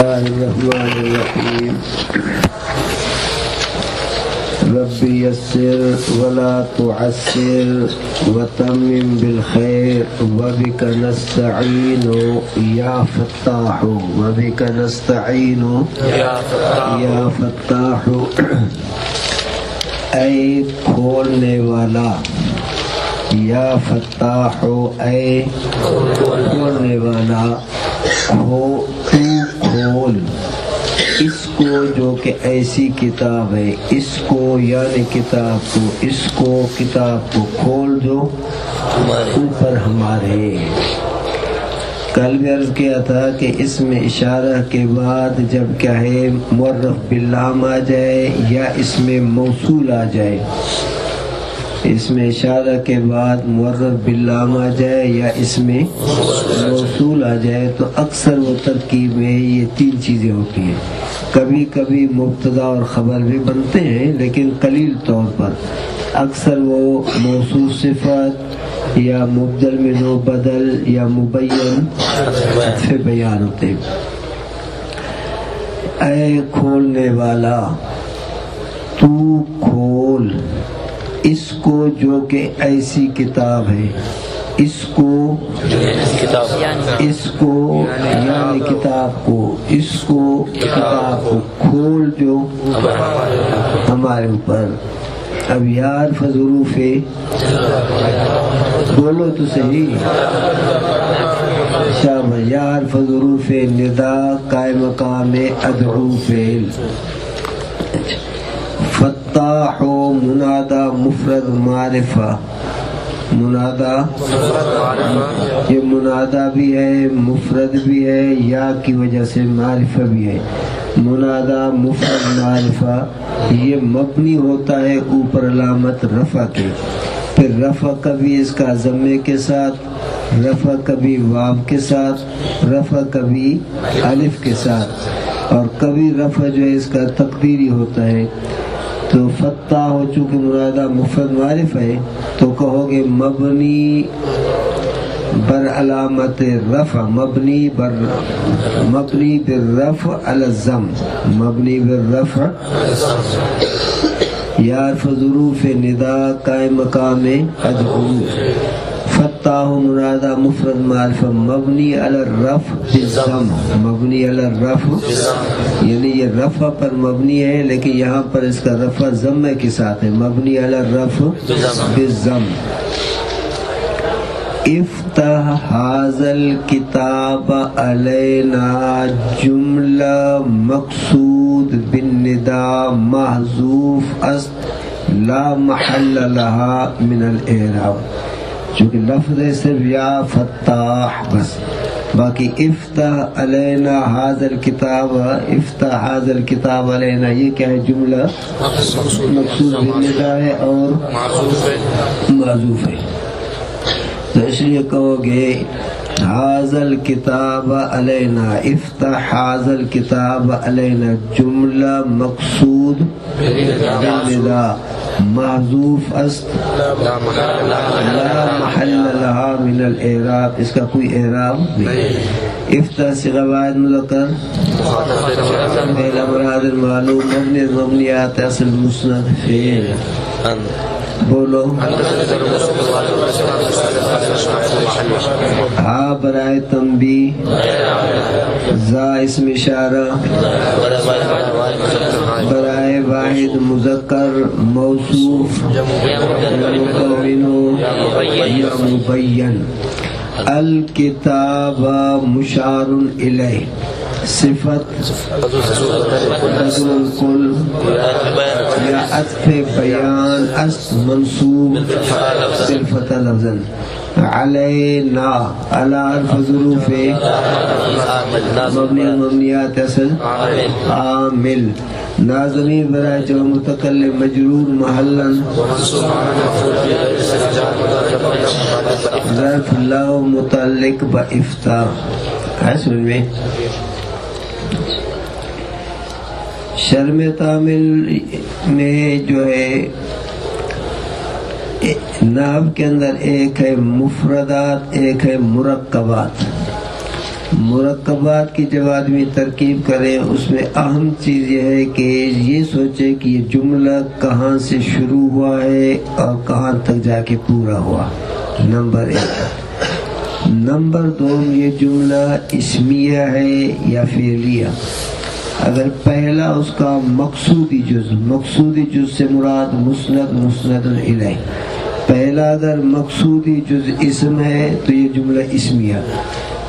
الرحمن الرحیم رب یسر ولا تعسر وتمم بالخیر وبک نستعین یا فتاح وبک نستعین یا فتاح اے کھولنے والا یا فتاح اے کھولنے والا ہو کھول اس کو جو کہ ایسی کتاب ہے، اس کو یعنی کتاب کو، اس کو کتاب کو کھول دو اوپر ہمارے۔ کل بھی عرض کیا تھا کہ اس میں اشارہ کے بعد جب کیا ہے معرف باللام آ جائے یا اس میں موصول آ جائے، اس میں اشارہ کے بعد معرف باللام آ جائے یا اس میں موصول آ جائے تو اکثر وہ ترکیب میں یہ تین چیزیں ہوتی ہیں۔ کبھی کبھی مبتدا اور خبر بھی بنتے ہیں لیکن قلیل طور پر، اکثر وہ موصول صفت یا مبدل منو بدل یا مبین عطف بیان ہوتے ہیں۔ اے کھولنے والا تو کھول اس کو جو کہ ایسی کتاب ہے، اس کو یعنی کتاب کو، اس کو کتاب کو کھول جو ہمارے اوپر۔ اب یار فضروف بولو تو صحیح، شاباش، یار فضروف ندا قائم مقام ادعو فعل۔ فتاح منادہ مفرد معرفہ، منادہ یہ منادہ بھی ہے مفرد بھی ہے، یا کی وجہ سے معرفہ بھی ہے۔ منادہ مفرد معرفہ یہ مبنی ہوتا ہے اوپر علامت رفع کے، پھر رفع کبھی اس کا ضمے کے ساتھ، رفع کبھی واو کے ساتھ، رفع کبھی الف کے ساتھ، اور کبھی رفع جو ہے اس کا تقدیری ہوتا ہے۔ تو فتح ہو چونکہ منادہ مفرد معرف ہے تو کہو گے مبنی بر علامت رفع، مبنی بالرفع علی الضم، مبنی بالرفع یا ظروف ندا قائم مقام ادعو۔ فتح منادہ مفرد معرفہ مبنی علی الرفع بالضم، مبنی علی الرفع یعنی یہ رفع پر مبنی ہے لیکن یہاں پر اس کا رفع ضمہ کے ساتھ ہے، مبنی علی الرفع بالضم۔ افتح ھذا الکتاب علینا جملہ مقصود بالنداء محذوف است لا محل لها من الاعراب، چونکہ لفظ ہے صرف یا فتاح بس، باقی افتح علینا ھذا الکتاب، افتح ھذا الکتاب علینا یہ کیا ہے؟ جملہ مقصود بالنداء ہے اور معذوف ہے، تو اس لیے کہو گے ھذا الکتاب علینا، افتح ھذا الکتاب علینا جملہ مقصود بالنداء محذوف است لا محل لها من الاعراب، اس کا کوئی اعراب نہیں۔ افتح صیغہ واحد مذکر فعل امراض المعلوم مبنی مبنیات اصل مسند فعل۔ بولو ہا برائے تنبیہ، زا اسم اشارہ، برائے واحد مذکر موصوف مکون یا مبین۔ الکتاب مشار الیہ صفت بدل الکل یا عطف بیان است منصوب صرفت لفظا۔ علینا علی حرف ظروف مبنی مبنیات اصل عامل، ناظمی برائے جو متکلم مجرور محلا ظرف لو متعلق بافتح ہے۔ سن میں شرم تعمیل میں جو ہے نحو کے اندر ایک ہے مفردات، ایک ہے مرکبات۔ مرکبات کی جب آدمی ترکیب کرے اس میں اہم چیز یہ ہے کہ یہ سوچے کہ یہ جملہ کہاں سے شروع ہوا ہے اور کہاں تک جا کے پورا ہوا، نمبر 1۔ نمبر 2، یہ جملہ اسمیہ ہے یا فعلیہ۔ اگر پہلا اس کا مقصودی جز سے مراد مسند الیہ، پہلا اگر مقصودی جز اسم ہے تو یہ جملہ اسمیہ،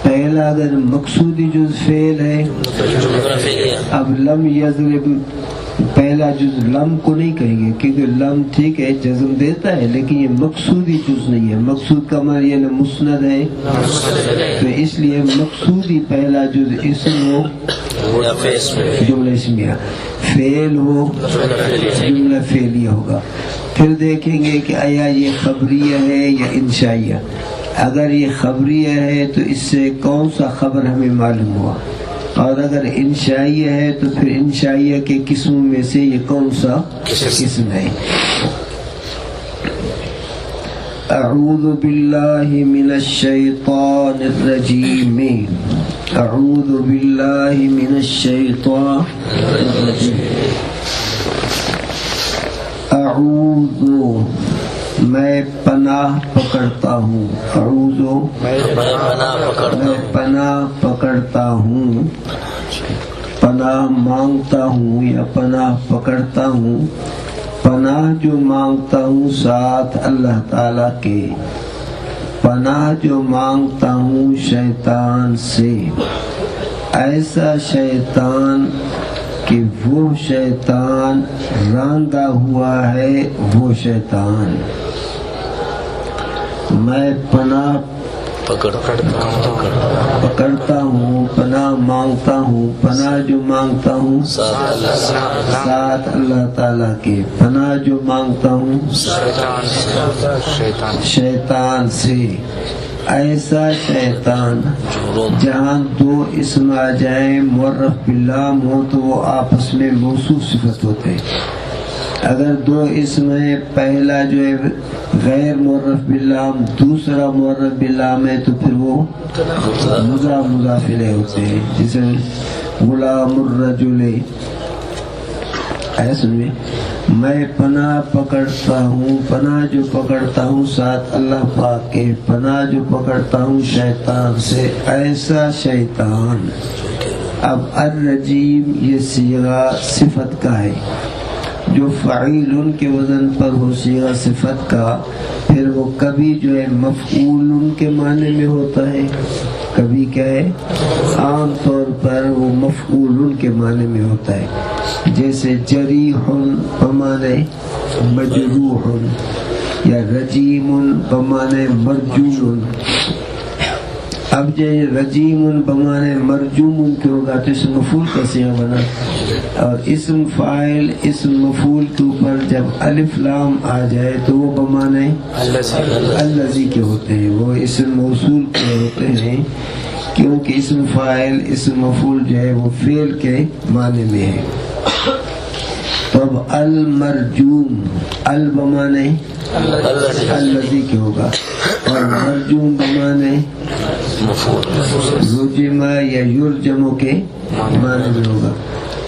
پہلا اگر مقصودی جز فعل ہے۔ اب لم یضرب، پہلا جز لم کو نہیں کہیں گے کیونکہ لم ٹھیک ہے جزم دیتا ہے لیکن یہ مقصودی جز نہیں ہے، مقصود کا معنی یہ مسند ہے، تو اس لیے مقصودی پہلا جز اسم ہو جملہ اسمیہ، فعل ہو جملہ فعلیہ ہوگا۔ پھر دیکھیں گے کہ آیا یہ خبریہ ہے یا انشائیہ۔ اگر یہ خبریہ ہے تو اس سے کون سا خبر ہمیں معلوم ہوا، اور اگر انشائیہ ہے تو پھر انشائیہ کے قسموں میں سے یہ کون سا قسم ہے۔ اعوذ باللہ من الشیطان الرجیم، اعوذ باللہ من الشیطان الرجیم۔ اعوذ، میں پناہ پکڑتا ہوں، اعوذ میں پناہ پکڑتا ہوں، پناہ مانگتا ہوں یا پناہ پکڑتا ہوں، پناہ جو مانگتا ہوں ساتھ اللہ تعالیٰ کے، پناہ جو مانگتا ہوں شیطان سے، ایسا شیطان کہ وہ شیطان راندہ ہوا ہے، وہ شیطان۔ میں پناہ پکڑتا ہوں، پناہ مانگتا ہوں، پناہ جو مانگتا ہوں ساتھ اللہ تعالیٰ کے، پناہ جو مانگتا ہوں شیطان سے، ایسا شیطان جہاں دو اسم آ جائیں معرف باللام ہو تو وہ آپس میں موصوف صفت ہوتے ہیں۔ اگر دو اسم ہیں، پہلا جو ہے غیر معرف باللام، دوسرا معرف باللام ہے تو پھر وہ مضاف الیہ ہوتے ہیں، جیسے غلام الرجل۔ ایسا سنیے، میں پناہ پکڑتا ہوں، پناہ جو پکڑتا ہوں ساتھ اللہ پاک کے، پناہ جو پکڑتا ہوں شیطان سے، ایسا شیطان۔ اب الرجیم یہ صیغہ صفت کا ہے، جو فعیل کے وزن پر ہو صیغہ صفت کا، پھر وہ کبھی جو ہے مفعول کے معنی میں ہوتا ہے، کبھی کیا ہے عام طور پر وہ مفعول کے معنی میں ہوتا ہے، جیسے جریح بمعنی مجروح یا رجیم بمعنی مرجوم۔ اب جو رجیم بمعنی مرجوم کیوں ہوگا تو اسم مفعول کا صیغہ بنا، اور اسم فاعل اسم مفعول کے اوپر جب الف لام آ جائے تو وہ بمعنی الذی کے ہوتے ہیں، وہ اسم موصول کے ہوتے ہیں، کیونکہ اسم فاعل اسم مفعول جو ہے وہ فعل کے معنی میں ہے۔ تو اب المرجوم، بمعنی الذی کے ہوگا، اور مرجوم بمعنی رجم یا یرجم کے معنی میں ہوگا۔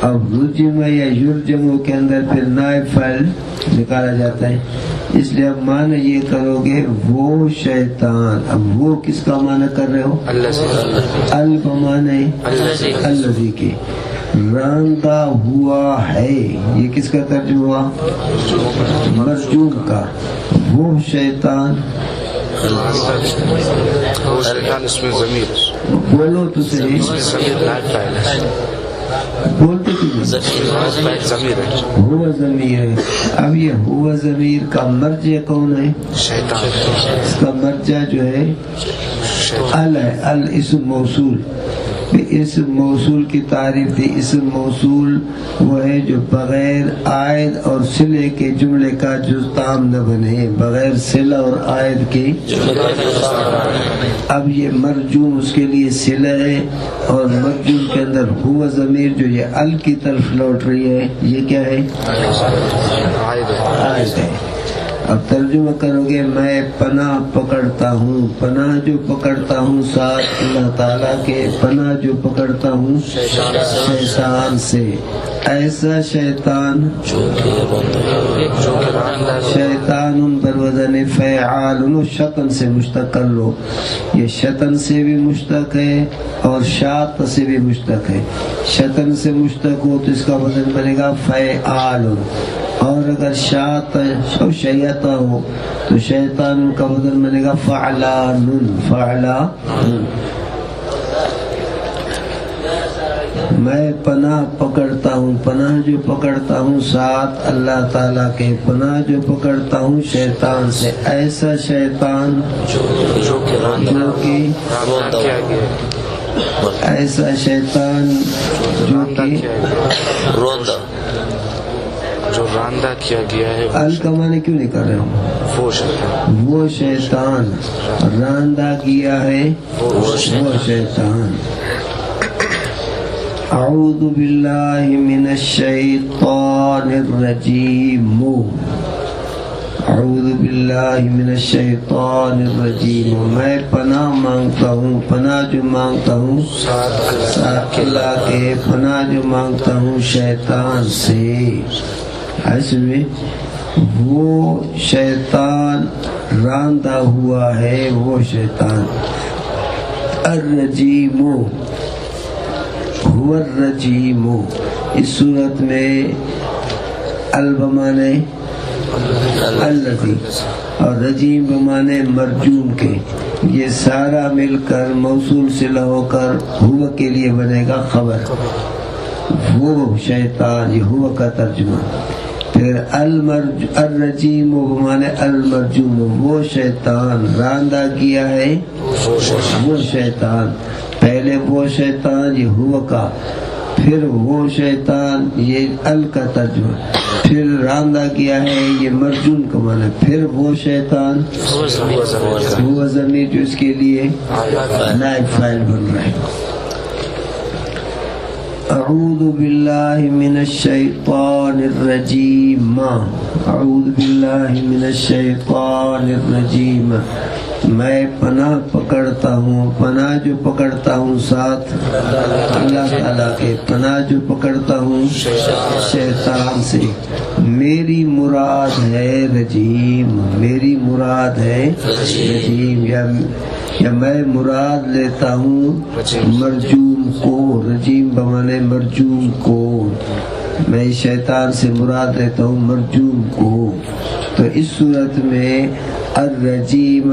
اب رجم یا یرجم کے اندر پھر نائب فاعل نکالا جاتا ہے، اس لیے اب معنی یہ کرو گے وہ شیطان۔ اب وہ کس کا معنی کر رہے ہو؟ بمعنی الذی کے، راندہ ہوا ہے، یہ کس کا ترجمہ ہوا؟ مرجوم کا۔ وہ شیطان، بولو تو صحیح، بولتے ہوا ضمیر ہے۔ اب یہ ہوا ضمیر کا مرجع کون ہے؟ شیطان۔ اس کا مرجع جو ہے ال ہے، ال اسم موصول۔ اسم موصول کی تعریف تھی، اسم موصول وہ ہے جو بغیر عائد اور صلے کے جملے کا جز تام نہ بنے، بغیر صلہ اور عائد کے۔ اب یہ مرجوم اس کے لیے صلہ ہے، اور مرجوم کے اندر ہوا ضمیر جو یہ ال کی طرف لوٹ رہی ہے، یہ کیا ہے؟ عائد ہے۔ اب ترجمہ کرو گے میں پناہ پکڑتا ہوں، پناہ جو پکڑتا ہوں ساتھ اللہ تعالیٰ کے، پناہ جو پکڑتا ہوں شیطان سے، ایسا شیطان، شیطان پر وزن فعال، شطن سے مشتق کر لو، یہ شطن سے بھی مشتق ہے اور شاط سے بھی مشتق ہے۔ شطن سے مشتق ہو تو اس کا وزن بنے گا فعال، اور اگر شاط اور شیطان ہو تو شیطان کا وزن بنے گا فعلان، فعلان۔ میں پناہ پکڑتا ہوں، پناہ جو پکڑتا ہوں ساتھ اللہ تعالیٰ کے، پناہ جو پکڑتا ہوں شیطان سے، ایسا شیطان جو کہ ایسا شیطان جو کہ جو راندہ کیا گیا ہے، الکمانے کیوں نہیں کر رہے ہوں؟ وہ شیطان راندہ کیا ہے، وہ شیطان۔ اعوذ باللہ من الشیطان الرجیم، اعوذ باللہ من الشیطان الرجیم، میں پناہ مانگتا ہوں، پناہ جو مانگتا ہوں ساتھ اللہ کے، پناہ جو مانگتا ہوں شیطان سے، ایسے میں وہ شیطان راندہ ہوا ہے، وہ شیطان الرجیم، هو الرجیم۔ اس صورت میں البمانے الذی اور رجیم بمانے مرجوم کے، یہ سارا مل کر موصول صلہ ہو کر ہوا کے لیے بنے گا خبر، وہ شیطان، یہ ہوا کا ترجمہ۔ پھر الرجیم بمانے المرجوم، وہ شیطان راندہ کیا ہے، وہ شیطان، پہلے وہ شیطان یہ ہوا کا، پھر وہ شیطان یہ ال کا ترجمہ، پھر راندہ کیا ہے یہ مرجوم کا معنی، پھر وہ شیطان وہ ضمیر جو اس کے لیے نائب فاعل بن رہا ہے۔ اعوذ باللہ من الشیطان الرجیم، اعوذ باللہ من الشیطان الرجیم، میں پناہ پکڑتا ہوں، پناہ جو پکڑتا ہوں ساتھ اللہ تعالیٰ کے، پناہ جو پکڑتا ہوں شیطان سے، میری مراد ہے رجیم، میری مراد ہے رجیم، یا میں مراد لیتا ہوں مرجوم کو، رجیم بمانے مرجوم کو، میں شیطان سے مراد لیتا ہوں مرجوم کو۔ تو اس صورت میں الرجیم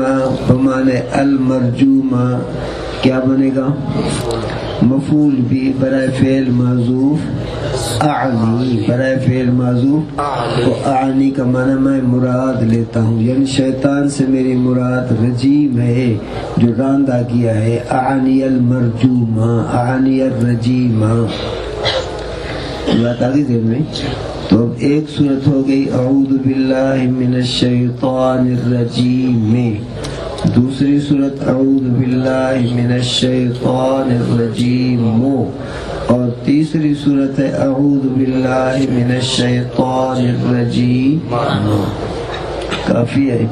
بمانے المرجوم کیا بنے گا؟ مفعول بھی برائے فعل معذوف اعنی، برائے فعل معذوف تو اعنی کا معنی میں مراد لیتا ہوں، یعنی شیطان سے میری مراد رجیم ہے جو راندہ کیا ہے، اعنی المرجوم، اعنی الرجیم۔ بات آگے دیر میں تو اب ایک صورت ہو گئی اعوذ باللہ من الشیطان الرجیم میں، دوسری صورت اعوذ باللہ من الشیطان الرجیم، اور تیسری صورت ہے اعوذ باللہ من الشیطان الرجیم۔ کافی ہے؟